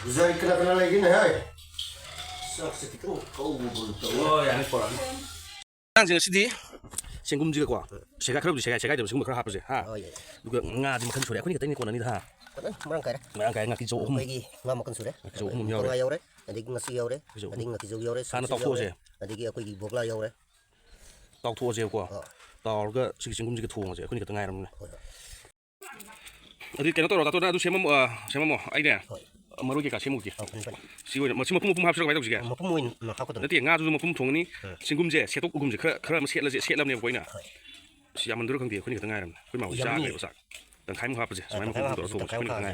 Zai kena lagi nih, hai. Sakit itu kau bulu Oh, ya ini porang. Yang sini, singkum juga kuah. Saya kerap saya singkum kerap apa sih? Ha. Oh iya. Juga ngaji makan sore. Aku ni katanya konan ni ha. Merangkai ngaki jauh umum. Lagi nggak makan sore. Jauh umum ya. Tengah yaure, nanti ngasi yaure, nanti ngaki jauh yaure. Sana tau tua sih. Nanti aku pergi bokla yaure. Tau tua sih kuah. Tau juga singkum juga tuang sih. Aku ni katanya ngaram ni. Adi kena tahu tahu na tu siapa mau aida. Marogi ka siapa mungkin. Siapa macam mau hapus apa itu sih? Mau pumuin, mau aku tu. Nanti ngaju mau tuang ni singkum je, setok ugum je. Kerana masih lam ni apa ini? Siapa menurut kang dia? Aku ni katanya ngaram. Aku mau usaha ni usaha. Dan kamu hapus je. Sama mau tu tu. Aku ni katanya.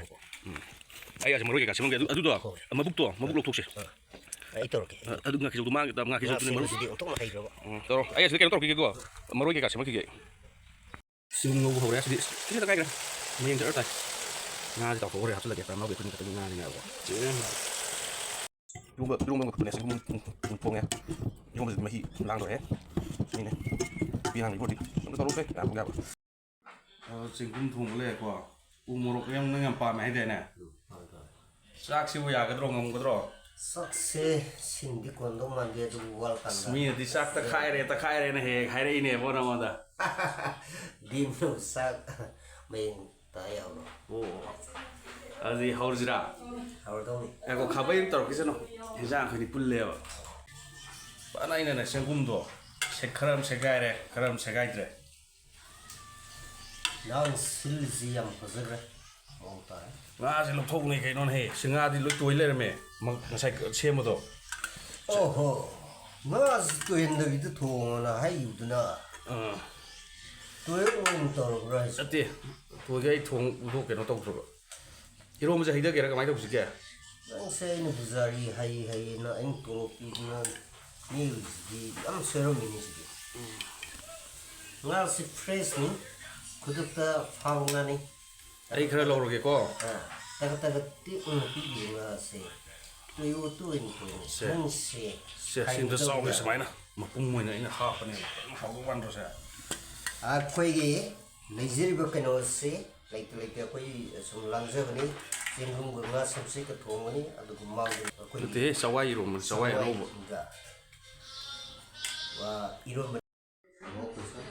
Ayah marogi ka siapa mungkin. Adu tu. Mabuk tu sih. Itu okey. Adu ngaki jauh tu mang, ngaki jauh tu ni marogi. Untuk nak hidup. Tahu. Ayah sedikit tahu kiki gua. Marogi ka siapa kiki? Singkum ngau hore sedikit. Kita tak kaya. Main terus tak. Ngaji tahu hore hasil lagi. Tapi mau kita katanya ngaji ni apa? Yung punya singkum pung ya. Yung masih lang tu ya. Ini. Bilang ibu di. Kita tahu sih. Aku enggak. Singkum thung le ko. Umurok yang nang pa mai de na. Chak siu ya ka drong ngam ka dro. Sakse sindi kondo mangge tu wal kanda. Mi di sak ta khai re na he khai re ini bo na ma da. Dimno sak main taya lo. Oh. Adi haur jira. Haur dong ni. Aku khabai tor kisano. Hejang khani pulle ba. Ba na ina na singkum do. Sekharam segai re. Naun silzi yang pasir. Mau tak? Nga si lukthok ni kay non he. Singa di lu toilet me. Ngasai semo do. Oh, nga tu yang dah itu thong na hai itu na. Tu yang tor rice. Ati. Tu gay thong udok ke no tok tro. Iro mo sa hida kera kamai tok sikya. Ang saya ni buzari hai na ang kopi na ni di am sero mini sikit. Nga si fresh ni. Kuduk ta fang na ni. Ai khara lo ro ke ko. Taga ti pi nga se. Tu yu tu in tu. Sen se. Se sin da sau ke samai na. Ma pung mo na ina ha pa ni. Ha ko wan ro sa. Khoi ge leisure ba kano se like khoi sum langja bani singum gu nga sabse ka thong bani adu gu mang khoi Te sawai ro mo sawai ro bo. Wa iro mo ko sa.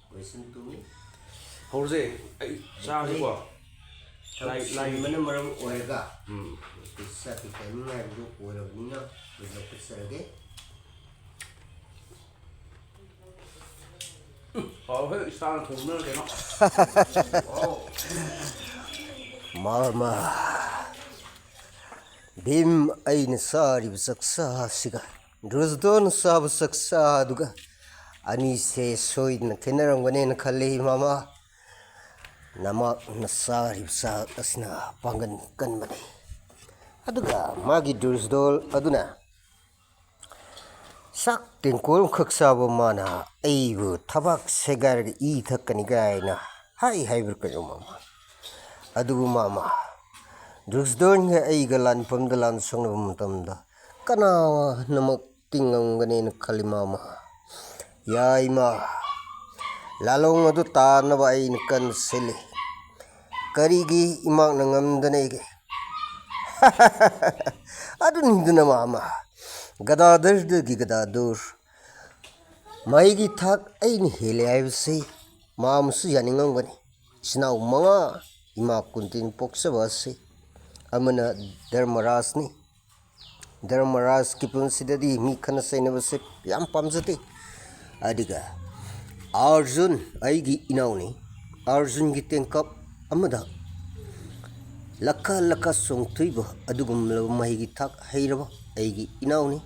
Question to me. Haur je ai sa ji ko. Lai mana maram orega. Bisa kita ni ada orang ni na bisa besar ke. Oh, he sang thong na ke no. Mama. Bim ain sari saksa siga. Rusdon sab saksa duga. Ani se soid na kenarang gane na khali mama. Nama nasari sa asna pangan kan mane. Aduga magi rusdol aduna. Sak tingkol khaksa bo mana aibu thabak segar I thakani gaina. Hai berkayo mama. Adugu mama. Rusdol nga ai galan pamdalan song na mutamda. Kana namak tingang gane na khali mama. Yai ma lalong adu tar na ba ay kan sili karigi imang nangam danege adu nindu na mama gadadar gi gadadur mai gi thak ay ni hele ay se mam su yaningam gani sinau manga ima kuntin poksa ba se amana dharmaras ki punsidadi mi khana saina ba se yam pamjate adiga Arjun aigi inauni Arjun gi tengkap amada laka songtuiba adugum mahi gi thak hairaba aigi inauni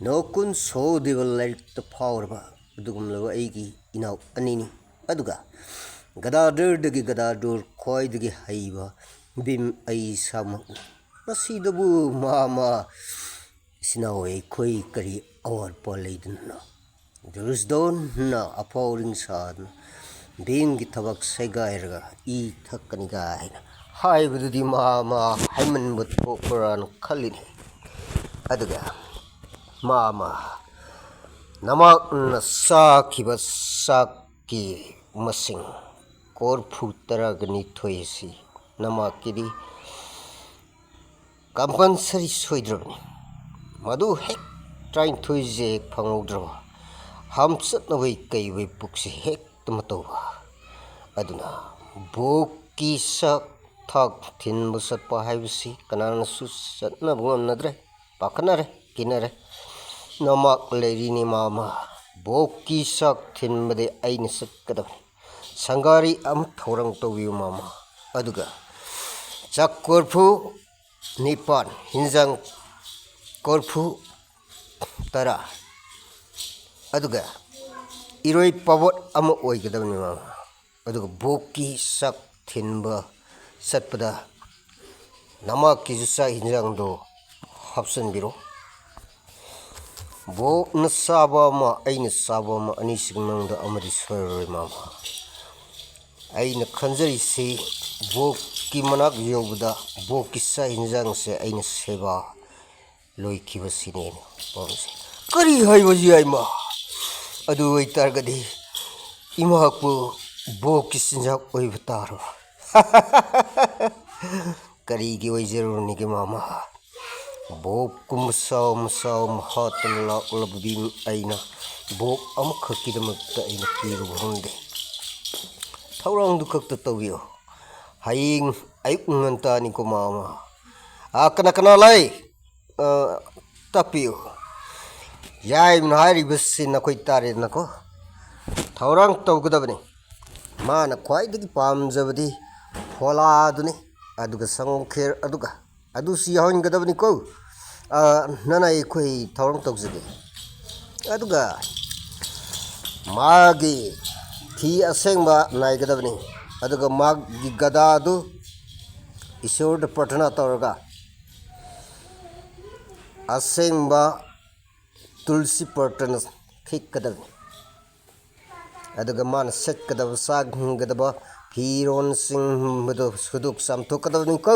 nokun so devel like the power ba adugum aigi inau anini aduga gadadar dagi gadador koi dagi haiba bim ai samak masidabu mama sinawai koi kari awar palaidna Rusdon na apauring sad bin gi thabak segairga I thakani gaina hai bududi mama haiman but poran khalini aduga mama namak na saki masing kor phutara gani thoisi namakidi compulsory ꯁꯣꯏꯗ꯭ꯔꯕꯅꯤ ꯃꯗꯨ ꯍꯦꯛ ꯇꯔꯥꯅꯤꯊꯣꯏꯁꯦ ꯍꯦꯛ ꯐꯪꯍꯧꯗ꯭ꯔꯕ ꯍꯝꯆꯠꯅꯕꯩ ꯀꯩꯕꯩ ꯄꯨꯛꯁꯦ ꯍꯦꯛꯇ ꯃꯇꯧꯕ ꯑꯗꯨꯅ ꯕꯣꯛꯀꯤ ꯁꯛ ꯊꯥꯛ ꯊꯤꯟꯕ ꯆꯠꯄ ꯍꯥꯏꯕꯁꯤ ꯀꯅꯥꯅꯁꯨ ꯆꯠꯅꯕ ꯉꯝꯅꯗ꯭ꯔꯦ ꯄꯥꯈꯠꯅꯔꯦ ꯀꯤꯅꯔꯦ ꯅꯃꯥꯛ ꯂꯩꯔꯤꯅꯤ ꯃꯥꯃ ꯕꯣꯛꯀꯤ ꯆꯥꯛ ꯊꯤꯟꯕꯗꯤ ꯑꯩꯅ ꯆꯠꯀꯗꯕꯅꯤ ꯁꯪꯒꯥꯔꯤ ꯑꯃ ꯊꯧꯔꯥꯡ ꯇꯧꯕꯤꯌꯨ ꯃꯥꯃ ꯑꯗꯨꯒ ꯆꯥꯛ ꯀꯣꯔꯐꯨ 9 ꯍꯤꯟꯖꯥꯡ ꯀꯣꯔꯐꯨ 10 ꯑꯗꯨꯒ 이로이 빠봇 아무 오이거든요. 어두고 복기 싹 튄바 셋보다 남아 기주사 인장도 합선비로 복는 싸바마 아이는 싸바마 아니식명도 아무리 소요를 마마 아이는 컨저리시 복기 만학 요보다 복기 싸 인장세 아이는 세바 로이키버시네 봄세 그리 하이버지 아이마 अदु इतारगदी इमाकु बोक सिंजाक ओइब तारो करीगी ओइजरुनी के मामा बोक कुमसाव मसाव महातन लाकलबदी आइना बोक अमखकिदमक्ता आइना किरु होंदे थौरांग दुखक्ता तवियो हाइंग आयुक nganta ni ko mama akana kana lai tapiyo याय नारी बस्सी न कोई तारे न को थौरांग तौगदबनी मान ख्वाइदगी पामजबदी फोलादुनी अदुगा संखेर अदुगा अदुसी यावनगदबनी को नना एखोई थौरांग तौजगे अदुगा मागी थी असेंगबा नायगदबनी अदुगा मागी गदादु ईश्वर प्रार्थना तौरगा असेंगबा तुलसी पर्टन खिकदबनी अदुगा मान सेटकदब सागदब फिरोन सिंहबदो सुदुक सामथोकदबनी को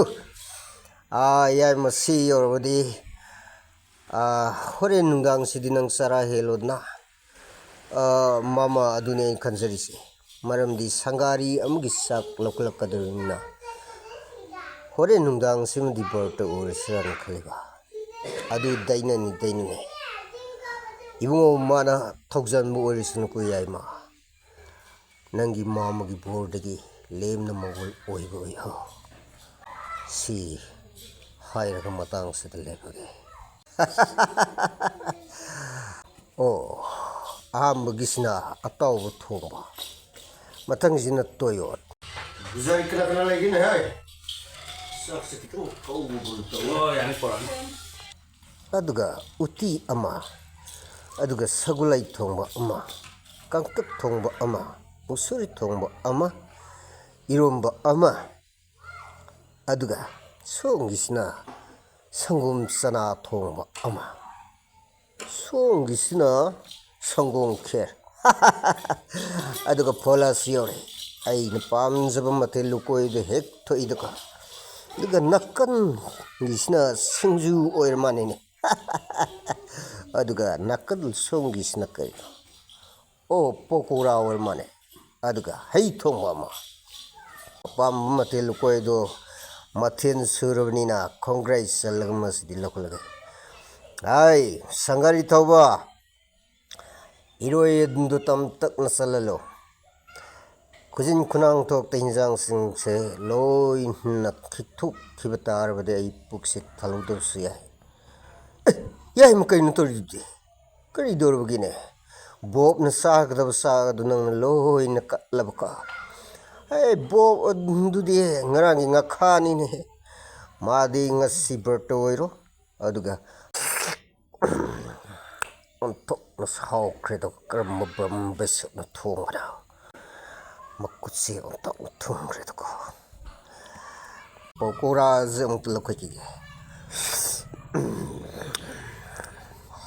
याय मसी योरबदी होरे नुंगांग सिदि नंग सारा हेलोदना मामा अदुने खंजरिसे मरमदी संगारी अमगी साक लोकलकदरना होरे नुंगांग सिमदी बर्ट ओरसरन खलिबा अदु दैननी इबुंगो माना थौजनबु ओरिसनु को याइमा नंगी मामगी बोर्डगी लेमना मगुल ओइबो हो सी हायरग मतंग से लेबगे ओ आमगिसना अताव थोंबा मतंग जिना तोयोत बुजारी कना लेगिन है सक्से कितो कौबु तो यानी परा अदुगा उती अमा अदुगा सगुलाई थोंबा अमा कंकक थोंबा अमा मुसुरी थोंबा अमा इरोंबा अमा अदुगा सोंगिसना संगुम सना थोंबा अमा सोंगिसना संगों खेर अदुगा फोलास योरे आइना पामजबा मथे लुकोइदे हेक थोइदका अदुगा नक्कन गिसना सिंजु ओइर मानेने अदुगा नकल सोंगिसना कई ओ पोकोरा और माने अदुगा हई थोंबा मा पाम मतेल कोइदो मथेन सुरबनीना कांग्रेस लगमसदि लखलगे हाय संगारी थौबा इरोय दुंदो तम तक नसललो खुजिन खुनांग थोक हिंजांग सिंगसे लोय न खिथुक खिबतारबदे आई पुक्से थलुदबसु याय याय मकई नतोरिदि करी दोरबगिने बोब न सागदब सागदु नंग लोय न कलबका ए बोब दुदि ngaraंगी ngखानी ने मादी ngसी बर्टो ओइरो अदुगा ontok न सावख्रेदो करम बम बेस न थोंगरा मकुसे ontok न थोंगरेदो पकोरा जम तलखैकी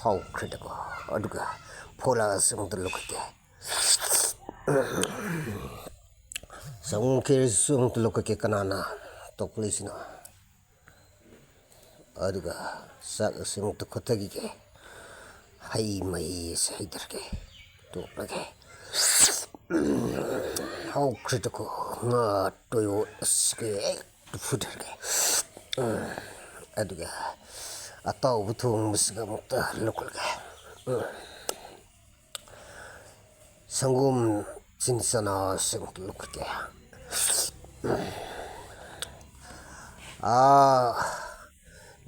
हाउख्रेदो अदुगा फोला जम तलखैकी संखेर जम तलखैकी कनाना तोकलिसिना अदुगा साग सिम तखथगी के हाई मई सहिदरके तोकलगे हाउख्रेदो ना टोयो स्के फुदरके ꯑꯗꯨꯒ ꯑꯇꯥꯎꯕ ꯊꯣꯡꯕꯁꯤꯒ ꯑꯃꯨꯛꯇ ꯂꯧꯈꯠꯂꯒꯦ ꯁꯪꯒꯣꯝ ꯆꯤꯅꯤ ꯆꯅꯥꯁꯤ ꯑꯃꯨꯛꯇ ꯂꯧꯈꯠꯀꯦ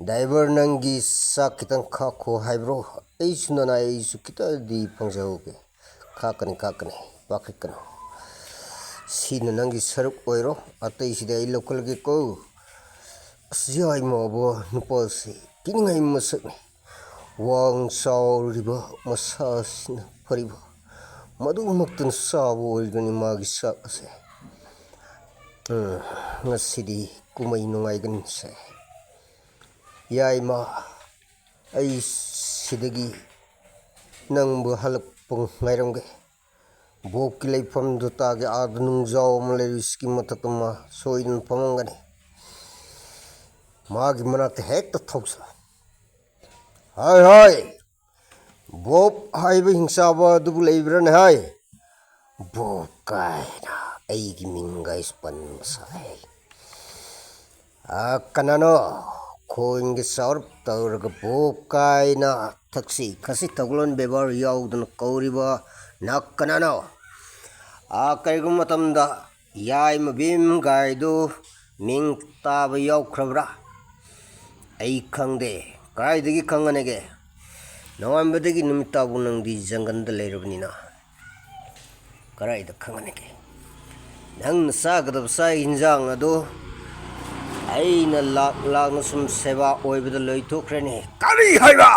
ꯗ꯭ꯔꯥꯏꯚꯔ ꯅꯪꯒꯤ ꯆꯥꯛ ꯈꯤꯇꯪ ꯈꯥꯛꯈꯣ ꯍꯥꯏꯕ꯭ꯔꯣ ꯑꯩꯁꯨ ꯈꯤꯇꯪꯗꯤ ꯐꯪꯖꯍꯧꯒꯦ ꯈꯥꯛꯀꯅꯤ ꯄꯥꯈꯠꯀꯅꯨ ꯁꯤꯅ ꯅꯪꯒꯤ ꯁꯔꯨꯛ ꯑꯣꯏꯔꯣ ꯑꯇꯩꯁꯤꯗꯤ ꯑꯩ ꯂꯧꯈꯠꯂꯒꯦꯀꯣ ꯑꯁ ꯌꯥꯏꯃꯕꯣ ꯅꯨꯄꯥꯁꯤ ꯀꯤꯅꯤꯡꯉꯥꯏ ꯃꯁꯛꯅꯤ ꯋꯥꯡ ꯆꯥꯎꯔꯤꯕ ꯃꯁꯥꯁꯤꯅ ꯐꯔꯤꯕ ꯃꯗꯨꯃꯛꯇꯅ ꯆꯥꯕ ꯑꯣꯏꯒꯅꯤ ꯃꯥꯒꯤ ꯆꯥꯛ ꯑꯁꯦ ꯉꯁꯤꯗꯤ ꯀꯨꯝꯍꯩ ꯅꯨꯡꯉꯥꯏꯒꯅꯤꯁꯦ ꯌꯥꯏꯃ ꯑꯩ ꯁꯤꯗꯒꯤ ꯅꯪꯕꯨ ꯍꯜꯂꯛꯄ ꯉꯥꯏꯔꯝꯒꯦ ꯕꯣꯛꯀꯤ ꯂꯩꯐꯝꯗꯨ ꯇꯥꯒꯦ ꯑꯥꯗ ꯅꯨꯡꯖꯥꯎ ꯑꯃ ꯂꯩꯔꯤꯁꯤꯒꯤ ꯃꯊꯛꯇ ꯃꯥ ꯁꯣꯏꯗꯅ ꯐꯝꯃꯝꯒꯅꯤ ꯃꯥꯒꯤ ꯃꯅꯥꯛꯇ ꯍꯦꯛꯇ ꯊꯧꯁ ꯍꯥꯏ ꯕꯣꯞ ꯍꯥꯏꯕ ꯍꯤꯡꯆꯥꯕ ꯑꯗꯨꯕꯨ ꯂꯩꯕ꯭ꯔꯥꯅꯦ ꯍꯥꯏ ꯕꯣꯞ ꯀꯥꯏꯅ ꯑꯩꯒꯤ ꯃꯤꯡꯒꯥꯏꯁꯨ ꯄꯟꯕ ꯁꯥꯏ ꯀꯅꯥꯅꯣ ꯈꯣꯏꯟꯒꯤ ꯆꯥꯎꯔꯞ ꯇꯧꯔꯒ ꯕꯣꯞ ꯀꯥꯏꯅ ꯊꯛꯁꯤ ꯈꯥꯁꯤ ꯊꯧꯒꯂꯣꯟ ꯕꯦꯕꯥꯔ ꯌꯥꯎꯗꯅ ꯀꯧꯔꯤꯕ ꯅꯍꯥꯛ ꯀꯅꯥꯅꯣ ꯀꯔꯤꯒꯨꯝꯕ ꯃꯇꯝꯗ ꯌꯥꯏꯃ ꯚꯤꯝ ꯒꯥꯏꯗꯨ ꯃꯤꯡ ꯇꯥꯕ ꯌꯥꯎꯈ꯭ꯔꯕ꯭ꯔꯥ ꯑꯩ ꯈꯪꯗꯦ ꯀꯗꯥꯏꯗꯒꯤ ꯈꯪꯒꯅꯤꯒꯦ ꯅꯣꯡꯉꯥꯟꯕꯗꯒꯤ ꯅꯨꯃꯤꯠ ꯇꯥꯕꯨ ꯅꯪꯗꯤ ꯖꯪꯒꯜꯗ ꯂꯩꯔꯕꯅꯤꯅ ꯀꯗꯥꯏꯗ ꯈꯪꯒꯅꯤꯒꯦ ꯅꯪꯅ ꯆꯥꯒꯗꯕ ꯆꯥꯛ ꯌꯦꯟꯁꯥꯡ ꯑꯗꯨ ꯑꯩꯅ ꯂꯥꯛꯅ ꯁꯨꯝ ꯁꯦꯕꯥ ꯑꯣꯏꯕꯗ ꯂꯣꯏꯊꯣꯛꯈ꯭ꯔꯦꯅꯦ ꯀꯔꯤ ꯍꯥꯏꯕ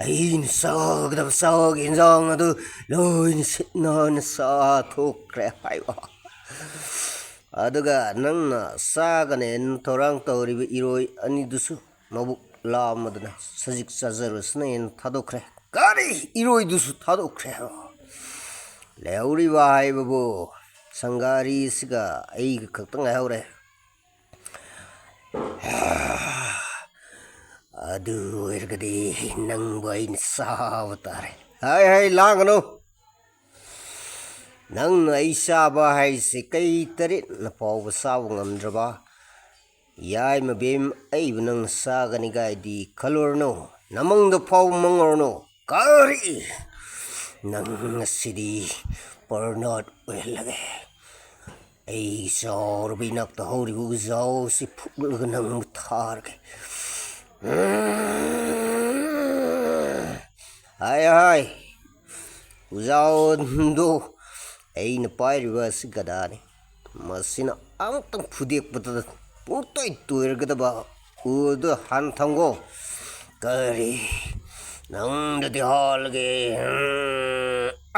ꯑꯩꯅ ꯆꯥꯒꯗꯕ ꯆꯥꯛ ꯌꯦꯟꯁꯥꯡ ꯑꯗꯨ ꯂꯣꯏꯅ ꯁꯤꯠ ꯅꯥꯟꯅ ꯆꯥꯊꯣꯛꯈ꯭ꯔꯦ ꯍꯥꯏꯕ ꯑꯗꯨꯒ ꯅꯪꯅ ꯆꯥꯒꯅꯦꯅ ꯊꯧꯔꯥꯡ ꯇꯧꯔꯤꯕ ꯏꯔꯣꯏ ꯑꯅꯤꯗꯨꯁꯨ ꯃꯕꯨꯛ ꯂꯥꯝꯃꯗꯅ ꯁꯖꯤꯛ ꯆꯥꯖꯔꯁꯅꯦꯅ ꯊꯥꯗꯣꯛꯈ꯭ꯔꯦ ꯀꯔꯤ ꯏꯔꯣꯏꯗꯨꯁꯨ ꯊꯥꯗꯣꯛꯈ꯭ꯔꯦ ꯂꯩꯍꯧꯔꯤꯕ ꯍꯥꯏꯕꯕꯨ ꯁꯪꯒꯥꯔꯤꯁꯤꯒ ꯑꯩꯒ ꯈꯛꯇ ꯉꯥꯏꯍꯧꯔꯦ ꯑꯗꯨ ꯑꯣꯏꯔꯒꯗꯤ ꯅꯪꯕꯨ ꯑꯩꯅ ꯆꯥꯕ ꯇꯥꯔꯦ ꯍꯥꯏ ꯂꯥꯡꯒꯅꯨ ꯅꯪꯅ ꯑꯩ ꯆꯥꯕ ꯍꯥꯏꯁꯦ ꯀꯩ ꯇꯔꯦꯠꯅ ꯐꯥꯎꯕ ꯆꯥꯕ ꯉꯝꯗ꯭ꯔꯕ ꯌꯥꯏꯃ ꯚꯤꯝ ꯑꯩꯕꯨ ꯅꯪꯅ ꯆꯥꯒꯅꯤ ꯒꯥꯏꯗꯤ ꯈꯜꯂꯨꯔꯅꯨ ꯅꯃꯪꯗ ꯐꯥꯎꯕ ꯃꯪꯉꯨꯔꯅꯨ ꯀꯔꯤ ꯅꯪ ꯉꯁꯤꯗꯤ ꯄꯔꯅꯥꯠ ꯑꯣꯏꯍꯜꯂꯒꯦ ꯑꯩ ꯆꯥꯎꯔꯕ ꯏꯅꯥꯛꯇ ꯍꯧꯔꯤꯕ ꯎꯖꯥꯎꯁꯤ ꯐꯨꯛꯂꯒ ꯅꯪꯕꯨ ꯊꯥꯔꯒꯦ ꯍꯥꯏ ꯎꯖꯥꯎꯗꯨ ꯑꯩꯅ ꯄꯥꯏꯔꯤꯕ ꯑꯁꯤ ꯒꯗꯥꯅꯤ ꯃꯁꯤꯅ ꯑꯃꯨꯛꯇꯪ ꯐꯨꯗꯦꯛꯄꯗ ꯄꯨꯡꯇꯣꯏ ꯇꯣꯏꯔꯒꯗꯕ ꯎꯗꯨ ꯍꯥꯟꯅ ꯊꯝꯒꯣ ꯀꯔꯤ ꯅꯪꯗꯗꯤ ꯍꯥꯜꯂꯒꯦ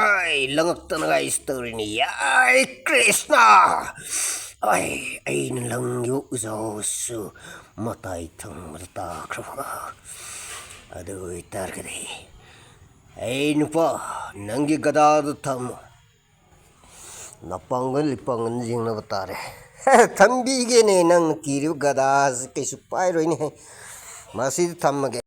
ꯑꯩ ꯂꯪꯉꯛꯇꯅꯒꯥꯏꯁꯤ ꯇꯧꯔꯤꯅꯤ ꯌꯥꯏ ꯀ꯭ꯔꯤꯁꯅ ꯑꯩꯅ ꯂꯪꯈꯤꯕ ꯎꯖꯥꯎꯁꯨ ꯃꯇꯥꯏ ꯊꯪꯕꯗ ꯇꯥꯈ꯭ꯔꯕ ꯑꯗꯨ ꯑꯣꯏꯇꯥꯔꯒꯗꯤ ꯑꯩ ꯅꯨꯄꯥ ꯅꯪꯒꯤ ꯒꯗꯥꯗꯨ ꯊꯝꯃꯨ ꯅꯄꯥꯡꯒꯜ ꯏꯄꯥꯡꯒꯜ ꯌꯦꯡꯅꯕ ꯇꯥꯔꯦ ꯊꯝꯕꯤꯒꯦꯅꯦ ꯅꯪꯅ ꯀꯤꯔꯤꯕ ꯒꯗꯥꯁꯤ ꯀꯩꯁꯨ ꯄꯥꯏꯔꯣꯏꯅꯦ ꯃꯁꯤꯗꯤ ꯊꯝꯃꯒꯦ